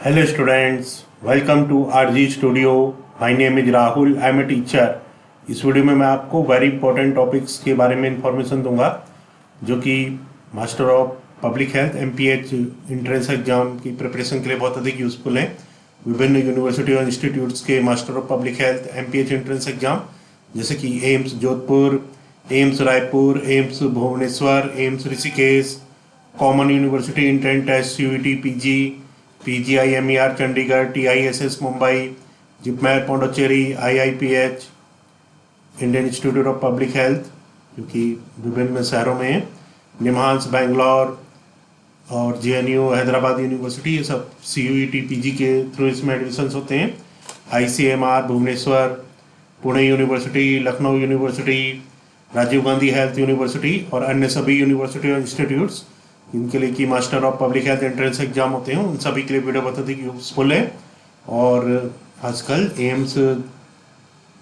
Hello students, welcome to RG Studio. My name is Rahul. I am a teacher. इस video में मैं आपको very important topics के बारे में इंफॉर्मेशन दूंगा जो कि master of public health MPH entrance exam की प्रिपरेशन के लिए बहुत अधिक यूजफुल है। विभिन्न यूनिवर्सिटी और इंस्टीट्यूट्स के master of public health MPH entrance exam जैसे कि AIIMS Jodhpur, AIIMS Raipur, AIIMS Bhubaneswar, AIIMS Rishikesh, common university entrance test CUET PGI MER Chandigarh, TISS Mumbai, JIPMER Pondicherry, IIPH, Indian institute of public health जो कि विभिन्न शहरों में है, निम्हांस बेंगलोर और JNU हैदराबाद यूनिवर्सिटी, ये सब CUET PG के थ्रू इसमें एडमिशन होते हैं। ICMR Bhubaneswar, Pune university, Lucknow university, Rajiv Gandhi health university और अन्य सभी यूनिवर्सिटी और इंस्टीट्यूट्स इनके लिए कि master of public health entrance exam होते हैं, उन सभी के लिए वीडियो बहुत अधिक यूजफुल है। और आजकल एम्स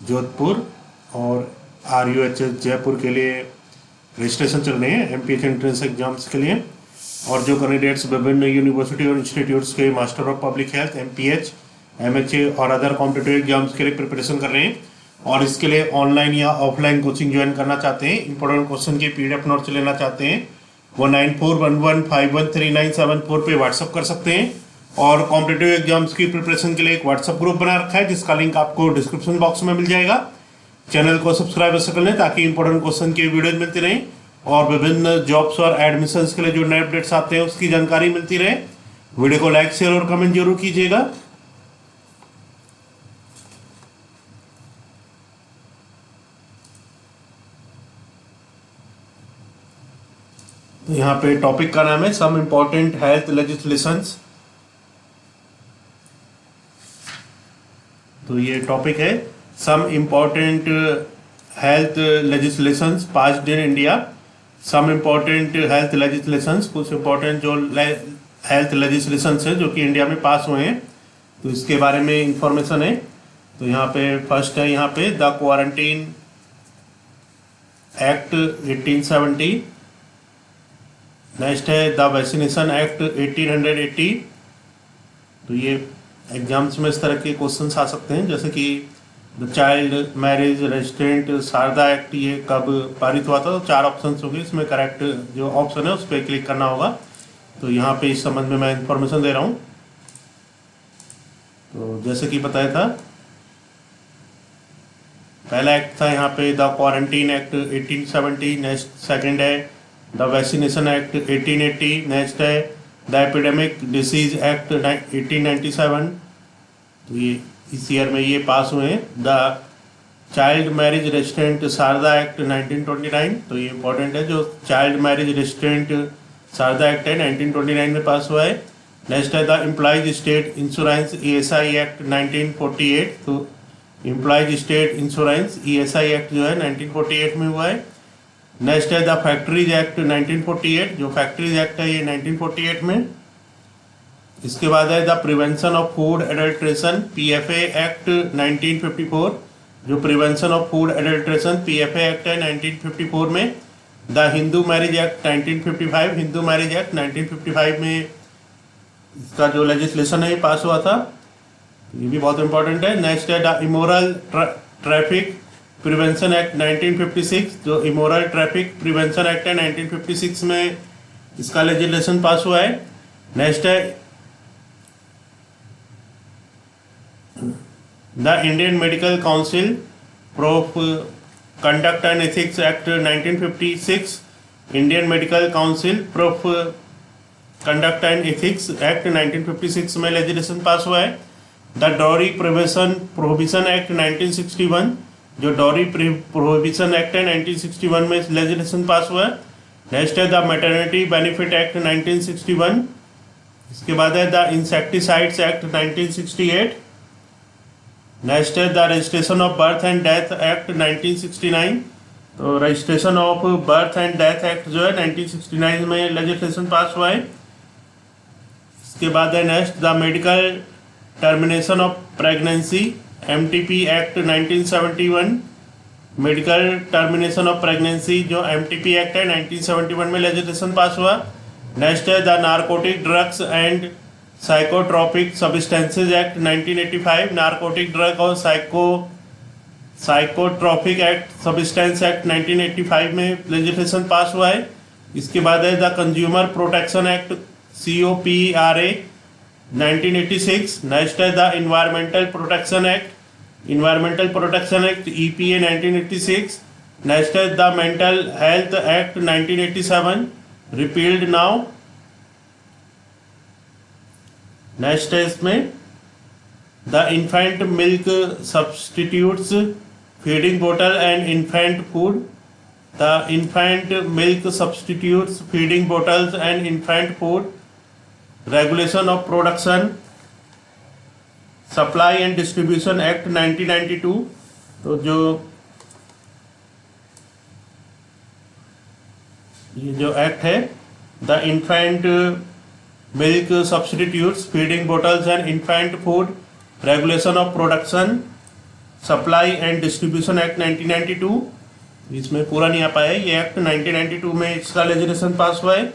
जोधपुर और RUHS जयपुर के लिए रजिस्ट्रेशन चल रहे हैं MPH एंट्रेंस एग्जाम्स के लिए। और जो कैंडिडेट्स विभिन्न यूनिवर्सिटी और इंस्टीट्यूट्स के master of public health MPH MHA और अदर कॉम्पिटिटिव एग्जाम्स के लिए प्रिपरेशन कर रहे हैं और इसके लिए ऑनलाइन या ऑफलाइन कोचिंग ज्वाइन करना चाहते हैं, इंपॉर्टेंट क्वेश्चन के PDF नोट्स लेना चाहते हैं, वो 9411513974 पे व्हाट्सअप कर सकते हैं। और कॉम्पिटिटिव एग्जाम्स की प्रिपरेशन के लिए एक व्हाट्सअप ग्रुप बना रखा है जिसका लिंक आपको डिस्क्रिप्शन बॉक्स में मिल जाएगा। चैनल को सब्सक्राइब कर लें ताकि इंपॉर्टेंट क्वेश्चन की वीडियोज मिलती रहें और विभिन्न जॉब्स और एडमिशंस के लिए जो नए अपडेट्स आते हैं उसकी जानकारी मिलती रहे। वीडियो को लाइक शेयर और कमेंट जरूर कीजिएगा। तो यहाँ पे टॉपिक का नाम है सम इम्पोर्टेंट हेल्थ लेजिस्लेशंस। तो ये टॉपिक है some important health legislations passed in India. Some important health legislations, कुछ इम्पोर्टेंट जो हेल्थ लेजिस्लेशंस है जो कि इंडिया में पास हुए हैं, तो इसके बारे में इंफॉर्मेशन है। तो यहाँ पे फर्स्ट है यहाँ पे द क्वारंटीन एक्ट 1870, नेक्स्ट है द वैक्सीनेशन एक्ट 1880। तो ये एग्जाम्स में इस तरह के क्वेश्चंस आ सकते हैं जैसे कि the child marriage restraint Sharda act ये कब पारित हुआ था। तो 4 ऑप्शंस होंगे, इसमें करेक्ट जो ऑप्शन है उस पर क्लिक करना होगा। तो यहाँ पे इस संबंध में मैं इंफॉर्मेशन दे रहा हूँ। तो जैसे कि बताया था, पहला एक्ट था यहाँ पे the quarantine act 1870, next second है द वैक्सीनेशन एक्ट 1880, नेक्स्ट है द एपिडेमिक डिसीज एक्ट 1897। तो ये इस ईयर में ये पास हुए हैं। The child marriage restraint Sharda act 1929, तो ये इंपॉर्टेंट है, जो child marriage restraint Sharda act है 1929 में पास हुआ है। नेक्स्ट है the employees state insurance ESI act 1948। तो employees state insurance ESI act जो है 1948 में हुआ है। नेक्स्ट है द फैक्ट्रीज एक्ट 1948, जो फैक्ट्रीज एक्ट है ये 1948 में। इसके बाद है the prevention of food adulteration PFA act 1954, जो prevention of food adulteration PFA act है 1954 में। The Hindu marriage act 1955, Hindu marriage act 1955 में इसका जो लेजिस्लेशन है ये पास हुआ था, ये भी बहुत इंपॉर्टेंट है। नेक्स्ट है the immoral traffic prevention act 1956, जो इमोरल ट्रैफिक प्रिवेंशन एक्ट है 1956 में इसका लेजिस्लेशन पास हुआ है। नेक्स्ट है the Indian medical council of conduct and ethics act 1956, Indian medical council of conduct and ethics act 1956 में लेजिस्लेशन पास हुआ है। द डॉरी प्रोहिबिशन एक्ट 1961, जो डॉरी प्रोहिबिशन एक्ट है 1961 में लेजिस्लेशन पास हुआ है। नेक्स्ट है द मैटरनिटी बेनिफिट एक्ट 1961। इसके बाद है द इंसेक्टिसाइड्स एक्ट 1968। नेक्स्ट है the registration of birth and death act 1969। तो registration of birth and death act जो है 1969 में लेजिस्लेशन पास हुआ है। इसके बाद है next the medical termination of pregnancy MTP act 1971, medical termination of pregnancy जो MTP एक्ट है 1971 में लेजिस्लेशन पास हुआ। नेक्स्ट है the narcotic drugs and psychotropic substances act 1985, narcotic drug और साइकोट्रॉपिक एक्ट सब्सटेंस एक्ट 1985 में लेजिस्लेशन पास हुआ है। इसके बाद है the consumer protection act COPRA 1986। Next है the environmental protection act EPA 1986। Next है the mental health act 1987, repealed now. Next है इसमें the infant milk substitutes feeding बोतल and infant food. The infant milk substitutes feeding bottles and infant food, regulation of production, supply and distribution act 1992। तो ये जो act है the infant milk substitutes feeding bottles and infant food, regulation of production, supply and distribution act 1992, इसमें पूरा नहीं आ पाया है। ये एक्ट 1992 में इसका लेजिस्लेशन पास हुआ है।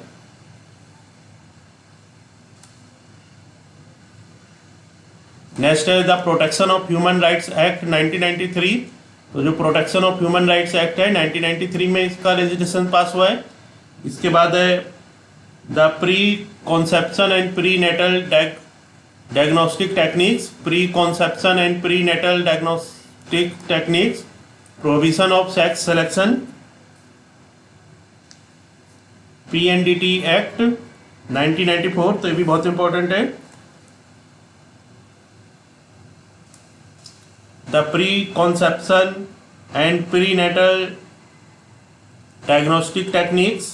नेक्स्ट है the protection of human rights act 1993। तो जो protection of human rights act है 1993 में इसका लेजिस्लेशन पास हुआ है। इसके बाद है the pre conception and pre natal diagnostic techniques, prohibition of sex selection, PNDT act 1994। तो ये भी बहुत इंपॉर्टेंट है। The pre conception and pre natal diagnostic techniques,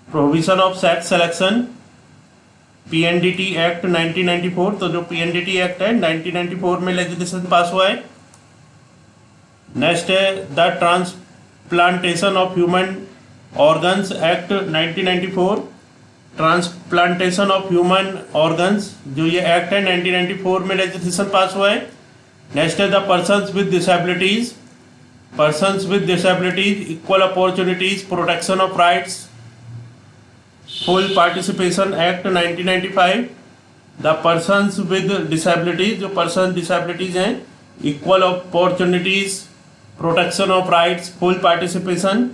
prohibition of sex selection, PNDT act 1994। तो जो PNDT एक्ट है 1994 में legislation pass हुआ है। नेक्स्ट है the transplantation of human organs act 1994। Transplantation of human organs जो ये एक्ट है 1994 में लेजिस्लेशन पास हुआ है। नेक्स्ट है the persons with disabilities, equal opportunities, protection of rights, full participation act 1995। The persons with disabilities, जो person disabilities हैं, equal opportunities, protection of rights, full participation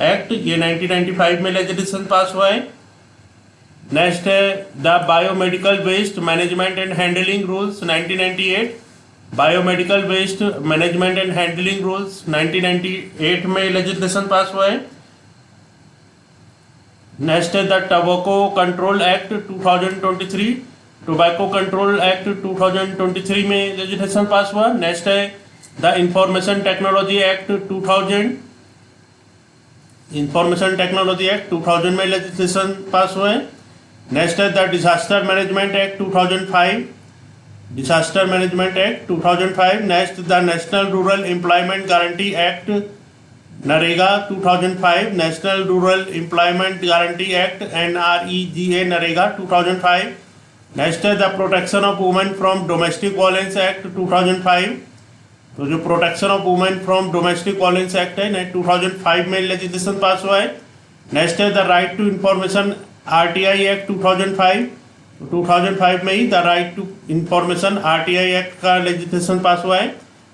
act, ये 1995 में लेजिस्लेशन पास हुआ है। Next है the biomedical waste management and handling rules 1998। Biomedical waste management and handling rules 1998 में legislation pass हुआ है। नेक्स्ट है the tobacco control act 2023। Tobacco control act 2023 में लेजिस्लेशन पास हुआ। नेक्स्ट है the information technology act 2000। Information technology act 2000 में legislation pass हुआ है। नेक्स्ट है the disaster management act 2005। Disaster management act 2005। Next the national rural employment guarantee act NREGA 2005। National rural employment guarantee act NREGA NREGA 2005। Next है the protection of women from domestic violence act 2005। तो जो protection of women from domestic violence act है 2005 में legislation pass हुआ है। Next है the right to information RTI act 2005। 2005 में ही the right to information RTI act का लेजिस्लेशन पास हुआ है।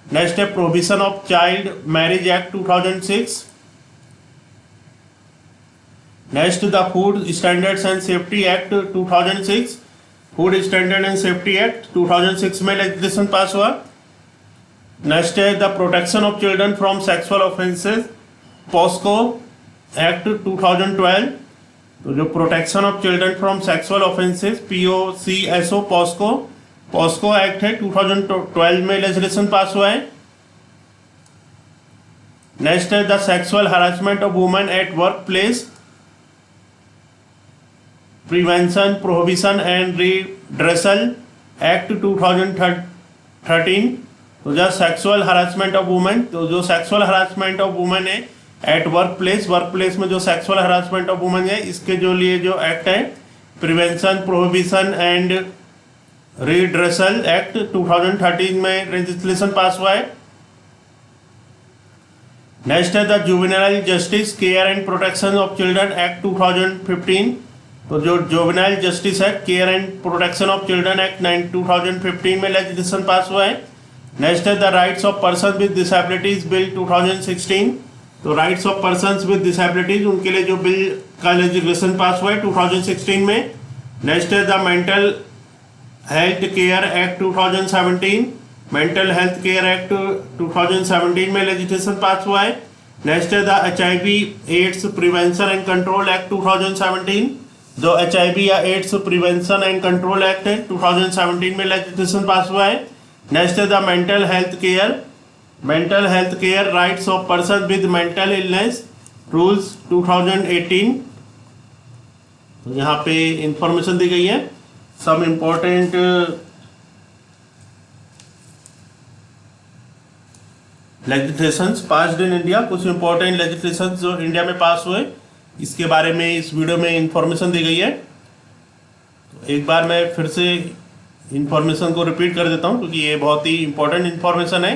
नेक्स्ट है prohibition of child marriage act 2006। Next the food standards and safety act 2006। Food standard and safety act 2006 में legislation pass हुआ। Next है the protection of children from sexual offences, POCSO act 2012। तो जो protection of children from sexual offences POCSO POCSO act है 2012 में legislation pass हुआ है। Next है the sexual harassment of women at work place, prevention, prohibition and redressal act 2013। तो जो sexual harassment of women, तो जो सेक्सुअल हरासमेंट ऑफ वुमेन है एट वर्क प्लेस में जो सेक्सुअल हरासमेंट ऑफ वुमेन है, इसके जो लिए जो एक्ट है prevention, prohibition and redressal act 2013 में लेजिस्लेशन पास हुआ है। नेक्स्ट है the juvenile justice care and protection of children act 2015। तो जो juvenile justice act, care and protection of children act 2015 में लेजिस्लेशन पास हुआ है। नेक्स्ट है the rights of person with disabilities bill 2016। तो rights of person with disabilities, उनके लिए जो बिल का लेजिस्लेशन पास हुआ है 2016 में। नेक्स्ट है the mental health care act 2017, mental health care act 2017 में लेजिस्लेशन पास हुआ है। नेक्स्ट है the HIV AIDS prevention and control act 2017, जो HIV या AIDS prevention and control act है 2017 में लेजिस्लेशन पास हुआ है। नेक्स्ट है the mental health care rights of person with mental illness rules 2018। तो यहाँ पे इंफॉर्मेशन दी गई है, some important legislations passed in India, कुछ इंपॉर्टेंट लेजिस्लेशंस जो इंडिया में पास हुए, इसके बारे में इस वीडियो में इंफॉर्मेशन दी गई है। तो एक बार मैं फिर से इंफॉर्मेशन को रिपीट कर देता हूँ क्योंकि ये बहुत ही इंपॉर्टेंट इंफॉर्मेशन है।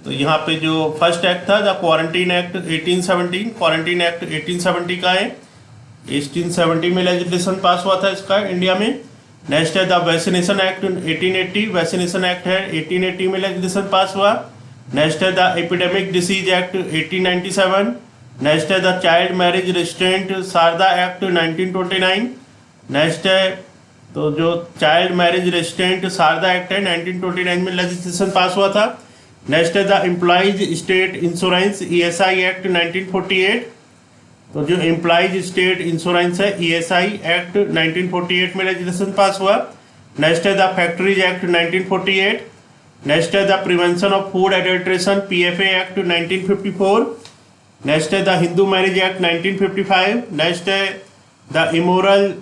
तो यहाँ पे जो फर्स्ट एक्ट था the quarantine act 1817, quarantine act 1870 का है, 1870 में लेजिस्लेशन पास हुआ था इसका इंडिया में। नेक्स्ट है the vaccination act 1880, vaccination act है 1880 में लेजिस्लेशन पास हुआ। नेक्स्ट है the epidemic disease act 1897। Next है the child marriage restraint Sarda act 1929। Next है तो जो child marriage restraint Sarda act है 1929 में लेजिस्लेशन पास हुआ था। नेक्स्ट है the employees state insurance ESI act 1948, तो जो एम्प्लॉइज स्टेट इंश्योरेंस है ESI एक्ट 1948 में लेजिस्लेशन पास हुआ। नेक्स्ट है द फैक्ट्रीज एक्ट 1948। नेक्स्ट है the prevention of food adulteration PFA act 1954। Next है the Hindu marriage act 1955। Next है the immoral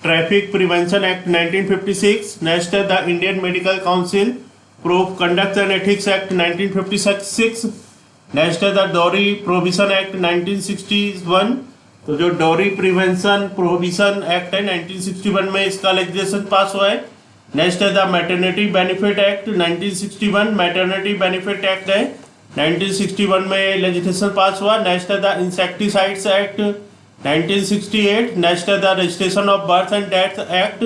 traffic prevention act 1956। Next है the Indian medical council proof conduct and ethics act 1956। Next है the dowry prohibition act 1961, तो जो डोरी prevention prohibition act है 1961 में इसका लेजिस्लेशन पास हुआ है। नेक्स्ट है the maternity benefit act 1961, maternity benefit act है 1961 में लेजिस्लेशन पास हुआ। नेक्स्ट है द इंसेक्टिसाइड्स एक्ट 1968। नेक्स्ट है the registration of birth and death act,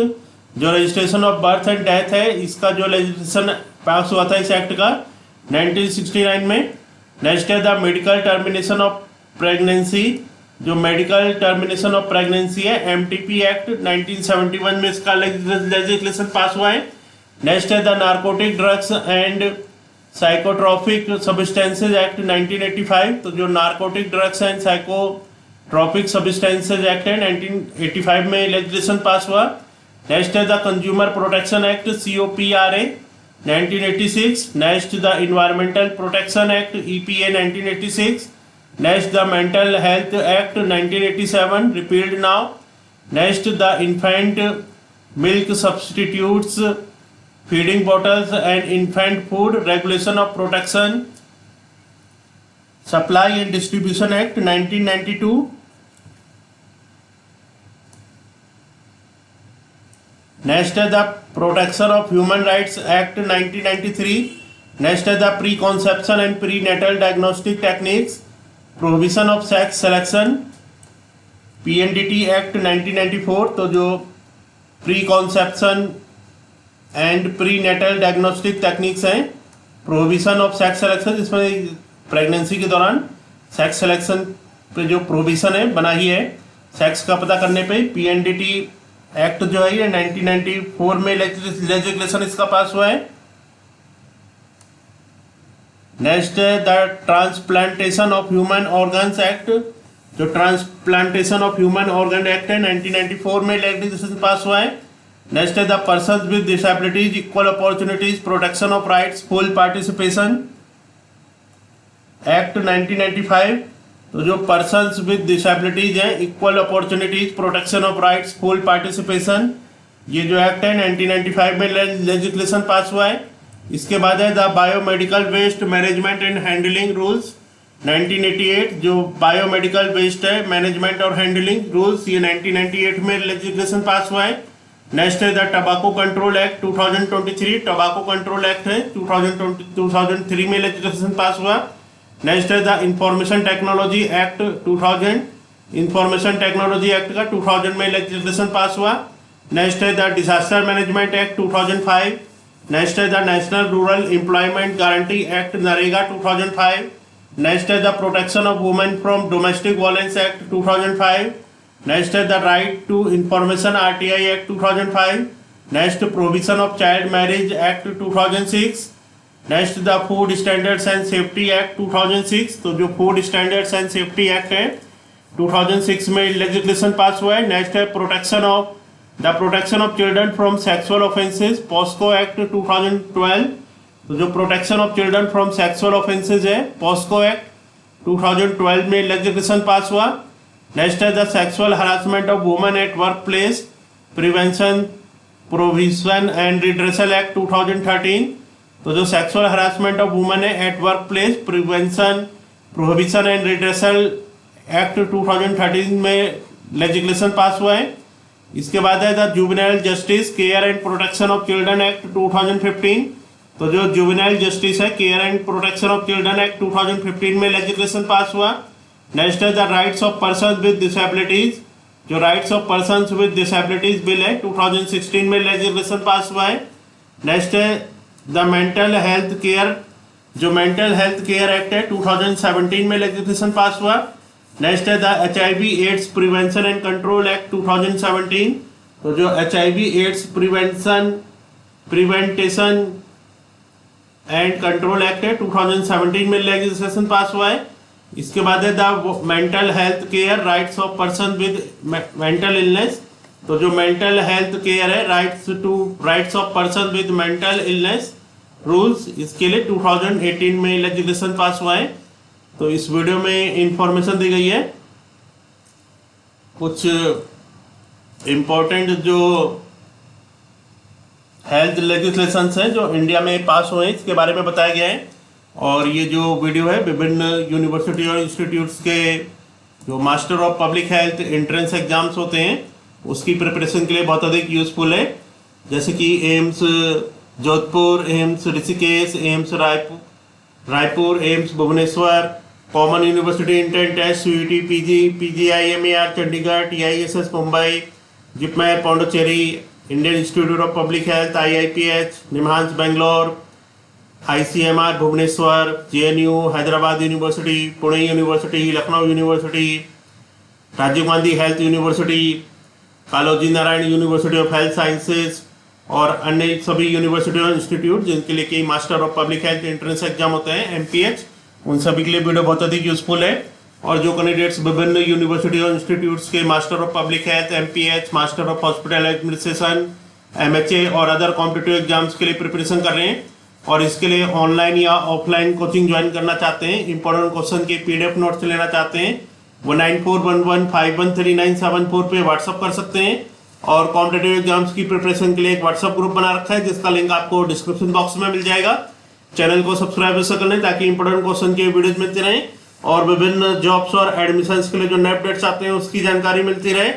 जो registration of birth and death है इसका जो लेजिस्लेशन पास हुआ था इस एक्ट का 1969 में। नेक्स्ट है the medical termination of pregnancy, जो मेडिकल टर्मिनेशन ऑफ प्रेगनेंसी है MTP एक्ट 1971 में इसका लेजिस्लेशन पास हुआ है। नेक्स्ट है the narcotic drugs and psychotropic substances act 1985, तो जो narcotic drugs and psychotropic substances act है 1985 में लेजिस्लेशन पास हुआ। नेक्स्ट है the consumer protection act COPRA 1986। Next the environmental protection act EPA 1986। Next the mental health act 1987 repealed now. Next the infant milk substitutes feeding bottles and infant food regulation of protection supply and distribution act 1992। Next है the protection of human rights act 1993। Next है the pre conception and pre natal diagnostic techniques prohibition of sex selection PNDT act 1994, तो जो pre conception and pre natal diagnostic techniques हैं prohibition of sex selection, जिसमें pregnancy के दौरान sex selection पे जो prohibition है बना ही है सेक्स का पता करने पे। PNDT एक्ट जो है ये 1994 में लेजिस्लेशन इसका पास हुआ है। नेक्स्ट है the transplantation of human organs act, जो transplantation of human organ act है 1994 में लेजिस्लेशन पास हुआ है। नेक्स्ट है the persons with disabilities equal opportunities protection of rights full participation act 1995, तो जो पर्सन्स विद डिसेबिलिटीज हैं equal opportunities protection of rights full participation, ये जो एक्ट है 1995 में लेजिस्लेशन पास हुआ है। इसके बाद है the biomedical waste management and handling rules 1988, जो बायोमेडिकल वेस्ट है मैनेजमेंट और हैंडलिंग रूल्स ये 1998 में लेजिस्लेशन पास हुआ है। नेक्स्ट है the tobacco control act 2023, tobacco control act है 2003 में लेजिस्लेशन पास हुआ। नेक्स्ट है the information technology act 2000, information technology act का 2000 में लेजिस्लेशन पास हुआ। नेक्स्ट है the disaster management act 2005। Next है the national rural employment guarantee act NREGA 2005। Next है the protection of women from domestic violence act 2005। Next है the right to information RTI act 2005। Next provision of child marriage act 2006। Next the food standards and safety act 2006। तो जो food standards and safety act है 2006 में legislation pass हुआ है। Next है protection of children from sexual offences POCSO act 2012। तो जो protection of children from sexual offences है पॉस्को एक्ट 2012 में लेजिस्लेशन पास हुआ। नेक्स्ट है the sexual harassment of women at work place prevention provision and redressal act 2013। तो जो sexual harassment of women है at work place prevention prohibition and redressal act 2013 में legislation pass हुआ है। इसके बाद है the juvenile justice care and protection of children act 2015। तो जो जुवेनाइल जस्टिस है care and protection of children act 2015 में लेजिस्लेशन पास हुआ। नेक्स्ट है the rights of person with disabilities. जो rights of person with disabilities bill है 2016 में legislation pass हुआ है। नेक्स्ट है द मेंटल हेल्थ केयर। जो मेंटल हेल्थ केयर एक्ट है 2017 में लेजिस्लेशन पास हुआ। नेक्स्ट है the HIV AIDS prevention and control act 2017। तो जो HIV AIDS prevention and control act है 2017 में लेजिस्लेशन पास हुआ है। इसके बाद है the mental health care rights of person with mental illness. तो जो मेंटल हेल्थ केयर है rights of person with mental illness rules, इसके लिए 2018 में लेजिस्लेशन पास हुआ है। तो इस वीडियो में इंफॉर्मेशन दी गई है, कुछ इम्पोर्टेंट जो हेल्थ लेजिस्लेशंस हैं जो इंडिया में पास हुए हैं इसके बारे में बताया गया है। और ये जो वीडियो है विभिन्न यूनिवर्सिटी और इंस्टीट्यूट्स के जो master of public health entrance exams होते हैं उसकी प्रिपरेशन के लिए बहुत अधिक यूजफुल है। जैसे कि AIIMS Jodhpur, AIIMS Rishikesh, AIIMS Raipur, AIIMS Bhubaneswar, common university entrance test CUET, PGIMER Chandigarh, TISS Mumbai, JIPMER Puducherry, Indian institute of public health IIPH, NIMHANS Bangalore, ICMR Bhubaneswar, JNU Hyderabad university, Pune university, Lucknow university, Rajiv Gandhi health university, Kaloji Narayana university of health sciences और अन्य सभी university और institute जिनके लिए कि master of public health entrance exam होते हैं MPH, उन सभी के लिए वीडियो बहुत अधिक यूजफुल है। और जो कैंडिडेट्स विभिन्न यूनिवर्सिटी और इंस्टीट्यूट्स के master of public health MPH, master of hospital administration MHA और अदर कॉम्पिटिटिव एग्जाम्स के लिए प्रिपरेशन कर रहे हैं और इसके लिए ऑनलाइन या ऑफलाइन कोचिंग ज्वाइन करना चाहते हैं, इंपॉर्टेंट क्वेश्चन के PDF नोट्स लेना चाहते हैं, 194115133974 पे व्हाट्सअप कर सकते हैं। और कॉम्पिटिटिव एग्जाम्स की प्रिपरेशन के लिए एक व्हाट्सअप ग्रुप बना रखा है जिसका लिंक आपको डिस्क्रिप्शन बॉक्स में मिल जाएगा। चैनल को सब्सक्राइब ऐसा कर लें ताकि इंपॉर्टेंट क्वेश्चन के वीडियोज मिलते रहें और विभिन्न जॉब्स और एडमिशंस के लिए जो नए अपडेट्स आते हैं उसकी जानकारी मिलती रहे।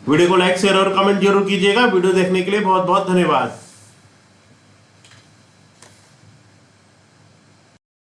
वीडियो को लाइक शेयर और कमेंट जरूर कीजिएगा। वीडियो देखने के लिए बहुत बहुत धन्यवाद।